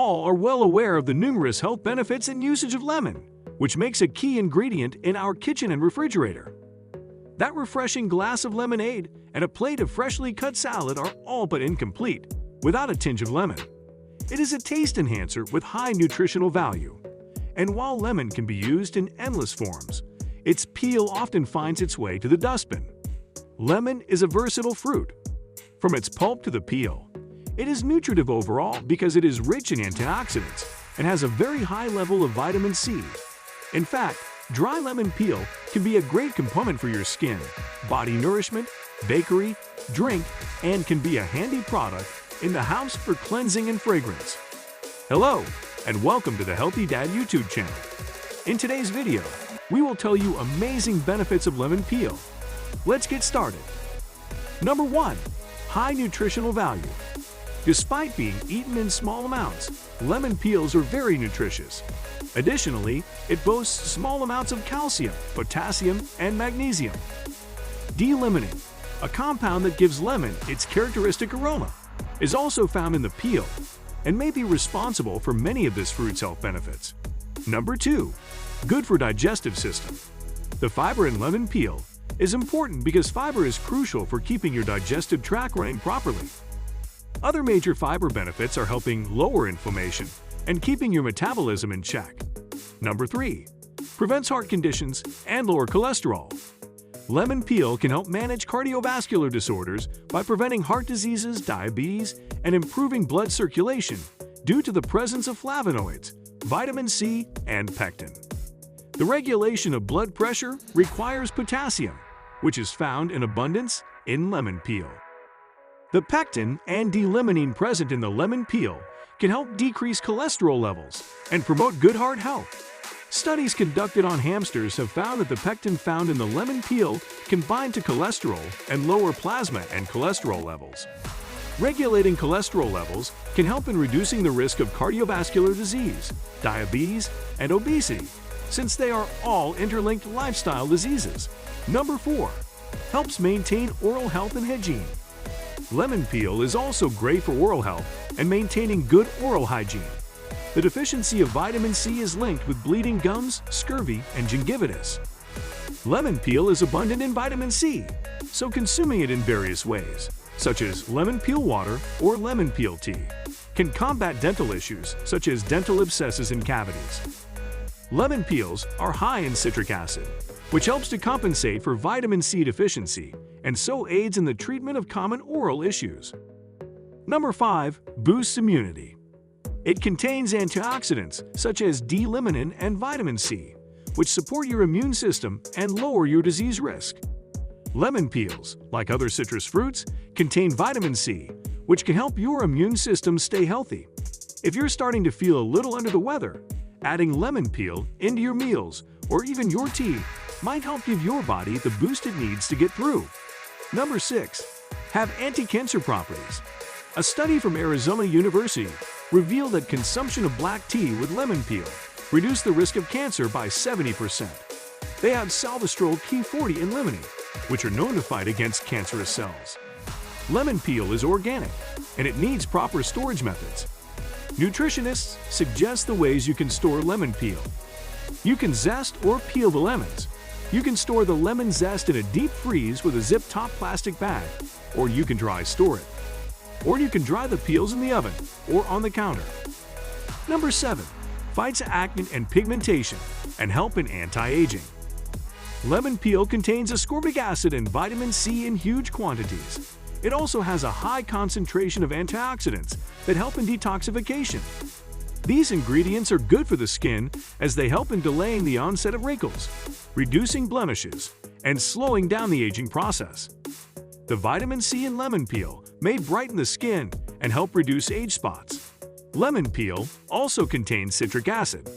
all are well aware of the numerous health benefits and usage of lemon, which makes a key ingredient in our kitchen and refrigerator. That refreshing glass of lemonade and a plate of freshly cut salad are all but incomplete without a tinge of lemon. It is a taste enhancer with high nutritional value. And while lemon can be used in endless forms, its peel often finds its way to the dustbin. Lemon is a versatile fruit. From its pulp to the peel, it is nutritive overall because it is rich in antioxidants and has a very high level of vitamin C. In fact, dry lemon peel can be a great component for your skin, body nourishment, bakery, drink, and can be a handy product in the house for cleansing and fragrance. Hello, and welcome to the Healthy Dad YouTube channel. In today's video, we will tell you amazing benefits of lemon peel. Let's get started. Number 1. High nutritional value. Despite being eaten in small amounts, lemon peels are very nutritious. Additionally, it boasts small amounts of calcium, potassium, and magnesium. D-limonene, a compound that gives lemon its characteristic aroma, is also found in the peel and may be responsible for many of this fruit's health benefits. Number 2. Good for digestive system. The fiber in lemon peel is important because fiber is crucial for keeping your digestive tract running properly. Other major fiber benefits are helping lower inflammation and keeping your metabolism in check. Number 3. Prevents heart conditions and lower cholesterol. Lemon peel can help manage cardiovascular disorders by preventing heart diseases, diabetes, and improving blood circulation due to the presence of flavonoids, vitamin C, and pectin. The regulation of blood pressure requires potassium, which is found in abundance in lemon peel. The pectin and D-limonene present in the lemon peel can help decrease cholesterol levels and promote good heart health. Studies conducted on hamsters have found that the pectin found in the lemon peel can bind to cholesterol and lower plasma and cholesterol levels. Regulating cholesterol levels can help in reducing the risk of cardiovascular disease, diabetes, and obesity, since they are all interlinked lifestyle diseases. Number 4. Helps maintain oral health and hygiene. Lemon peel is also great for oral health and maintaining good oral hygiene. The deficiency of vitamin C is linked with bleeding gums, scurvy, and gingivitis. Lemon peel is abundant in vitamin C, so consuming it in various ways, such as lemon peel water or lemon peel tea, can combat dental issues such as dental abscesses and cavities. Lemon peels are high in citric acid, which helps to compensate for vitamin C deficiency and so aids in the treatment of common oral issues. Number 5. Boosts immunity. It contains antioxidants such as D-limonene and vitamin C, which support your immune system and lower your disease risk. Lemon peels, like other citrus fruits, contain vitamin C, which can help your immune system stay healthy. If you're starting to feel a little under the weather, adding lemon peel into your meals or even your tea might help give your body the boost it needs to get through. Number 6. Have anti-cancer properties. A study from Arizona University revealed that consumption of black tea with lemon peel reduced the risk of cancer by 70%. They add salvestrol Q40 and limonene, which are known to fight against cancerous cells. Lemon peel is organic, and it needs proper storage methods. Nutritionists suggest the ways you can store lemon peel. You can zest or peel the lemons. You can store the lemon zest in a deep freeze with a zip-top plastic bag, or you can dry store it. Or you can dry the peels in the oven or on the counter. Number 7. Fights acne and pigmentation and help in anti-aging. Lemon peel contains ascorbic acid and vitamin C in huge quantities. It also has a high concentration of antioxidants that help in detoxification. These ingredients are good for the skin as they help in delaying the onset of wrinkles, reducing blemishes, and slowing down the aging process. The vitamin C in lemon peel may brighten the skin and help reduce age spots. Lemon peel also contains citric acid.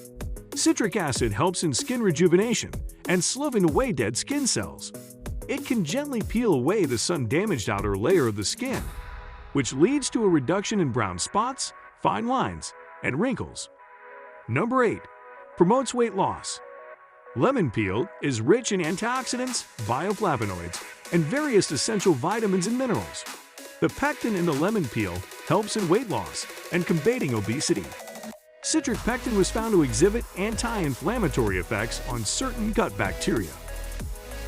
Citric acid helps in skin rejuvenation and sloughing away dead skin cells. It can gently peel away the sun-damaged outer layer of the skin, which leads to a reduction in brown spots, fine lines, and wrinkles. Number 8. Promotes weight loss. Lemon peel is rich in antioxidants, bioflavonoids, and various essential vitamins and minerals. The pectin in the lemon peel helps in weight loss and combating obesity. Citric pectin was found to exhibit anti-inflammatory effects on certain gut bacteria.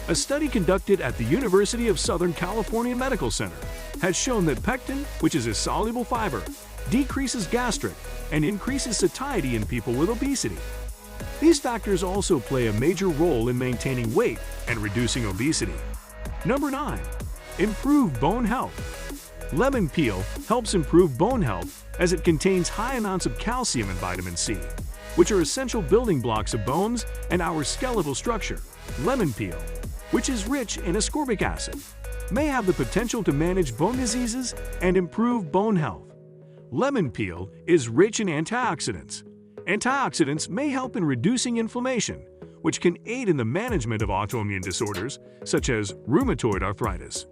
A study conducted at the University of Southern California Medical Center has shown that pectin, which is a soluble fiber, decreases gastric and increases satiety in people with obesity. These factors also play a major role in maintaining weight and reducing obesity. Number 9. Improve bone health. Lemon peel helps improve bone health as it contains high amounts of calcium and vitamin C, which are essential building blocks of bones and our skeletal structure. Lemon peel, which is rich in ascorbic acid, may have the potential to manage bone diseases and improve bone health. Lemon peel is rich in antioxidants. Antioxidants may help in reducing inflammation, which can aid in the management of autoimmune disorders such as rheumatoid arthritis.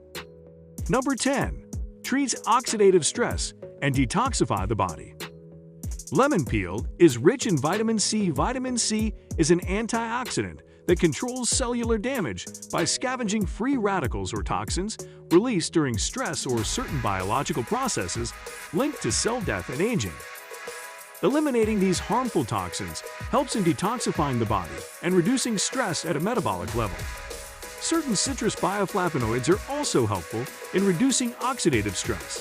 Number 10. Treats oxidative stress and detoxify the body. Lemon peel is rich in vitamin C. Vitamin C is an antioxidant that controls cellular damage by scavenging free radicals or toxins released during stress or certain biological processes linked to cell death and aging. Eliminating these harmful toxins helps in detoxifying the body and reducing stress at a metabolic level. Certain citrus bioflavonoids are also helpful in reducing oxidative stress.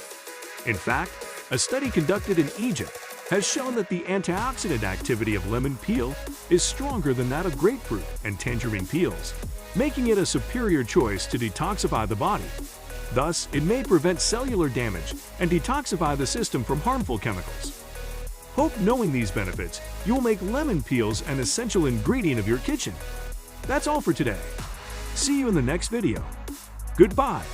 In fact, a study conducted in Egypt has shown that the antioxidant activity of lemon peel is stronger than that of grapefruit and tangerine peels, making it a superior choice to detoxify the body. Thus, it may prevent cellular damage and detoxify the system from harmful chemicals. Hope knowing these benefits, you'll make lemon peels an essential ingredient of your kitchen. That's all for today. See you in the next video. Goodbye.